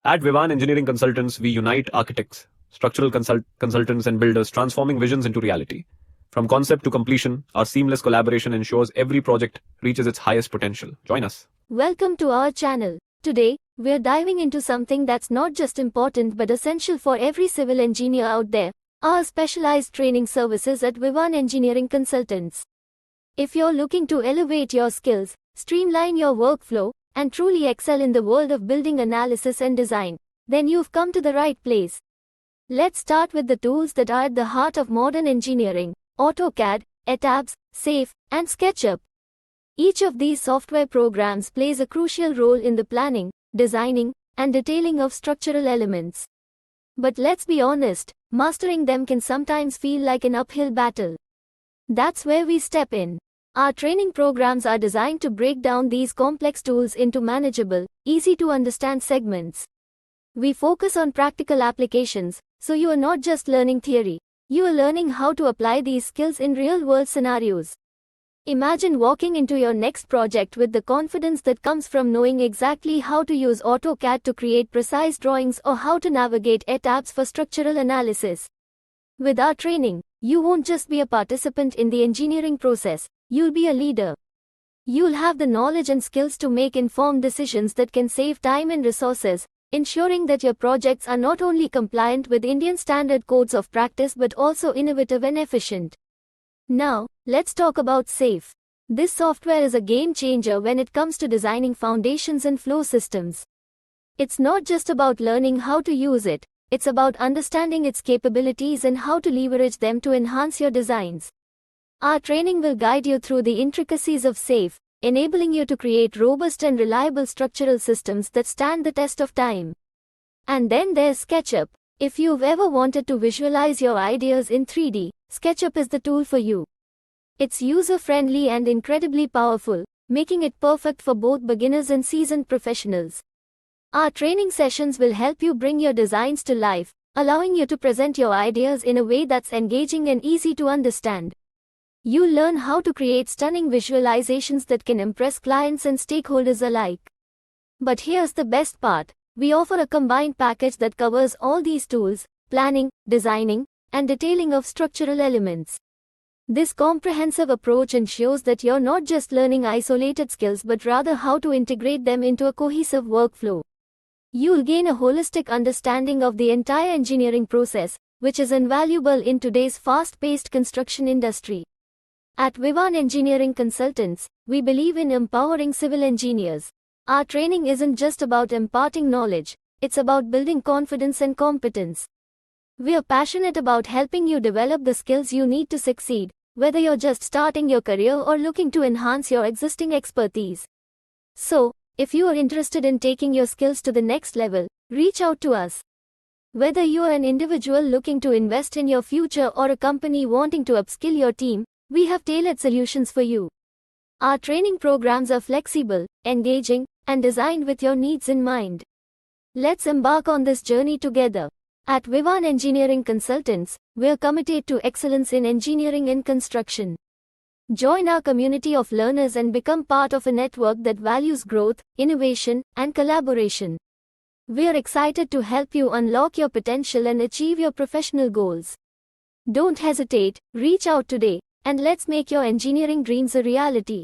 At Vivan Engineering Consultants, we unite architects, structural consultants, and builders, transforming visions into reality. From concept to completion, our seamless collaboration ensures every project reaches its highest potential. Join us. Welcome to our channel. Today, we're diving into something that's not just important but essential for every civil engineer out there, our specialized training services at Vivan Engineering Consultants. If you're looking to elevate your skills, streamline your workflow, and truly excel in the world of building analysis and design, then you've come to the right place. Let's start with the tools that are at the heart of modern engineering: AutoCAD, ETABS, SAFE, and SketchUp. Each of these software programs plays a crucial role in the planning, designing, and detailing of structural elements. But let's be honest, mastering them can sometimes feel like an uphill battle. That's where we step in. Our training programs are designed to break down these complex tools into manageable, easy-to-understand segments. We focus on practical applications, so you are not just learning theory, you are learning how to apply these skills in real-world scenarios. Imagine walking into your next project with the confidence that comes from knowing exactly how to use AutoCAD to create precise drawings or how to navigate ETABS for structural analysis. With our training, you won't just be a participant in the engineering process, you'll be a leader. You'll have the knowledge and skills to make informed decisions that can save time and resources, ensuring that your projects are not only compliant with Indian standard codes of practice but also innovative and efficient. Now, let's talk about SAFE. This software is a game changer when it comes to designing foundations and flow systems. It's not just about learning how to use it, it's about understanding its capabilities and how to leverage them to enhance your designs. Our training will guide you through the intricacies of SAFE, enabling you to create robust and reliable structural systems that stand the test of time. And then there's SketchUp. If you've ever wanted to visualize your ideas in 3D, SketchUp is the tool for you. It's user-friendly and incredibly powerful, making it perfect for both beginners and seasoned professionals. Our training sessions will help you bring your designs to life, allowing you to present your ideas in a way that's engaging and easy to understand. You'll learn how to create stunning visualizations that can impress clients and stakeholders alike. But here's the best part: we offer a combined package that covers all these tools: planning, designing, and detailing of structural elements. This comprehensive approach ensures that you're not just learning isolated skills but rather how to integrate them into a cohesive workflow. You'll gain a holistic understanding of the entire engineering process, which is invaluable in today's fast-paced construction industry. At Vivan Engineering Consultants, we believe in empowering civil engineers. Our training isn't just about imparting knowledge, it's about building confidence and competence. We are passionate about helping you develop the skills you need to succeed, whether you're just starting your career or looking to enhance your existing expertise. So, if you are interested in taking your skills to the next level, reach out to us. Whether you are an individual looking to invest in your future or a company wanting to upskill your team, we have tailored solutions for you. Our training programs are flexible, engaging, and designed with your needs in mind. Let's embark on this journey together. At Vivan Engineering Consultants, we're committed to excellence in engineering and construction. Join our community of learners and become part of a network that values growth, innovation, and collaboration. We're excited to help you unlock your potential and achieve your professional goals. Don't hesitate, reach out today, and let's make your engineering dreams a reality.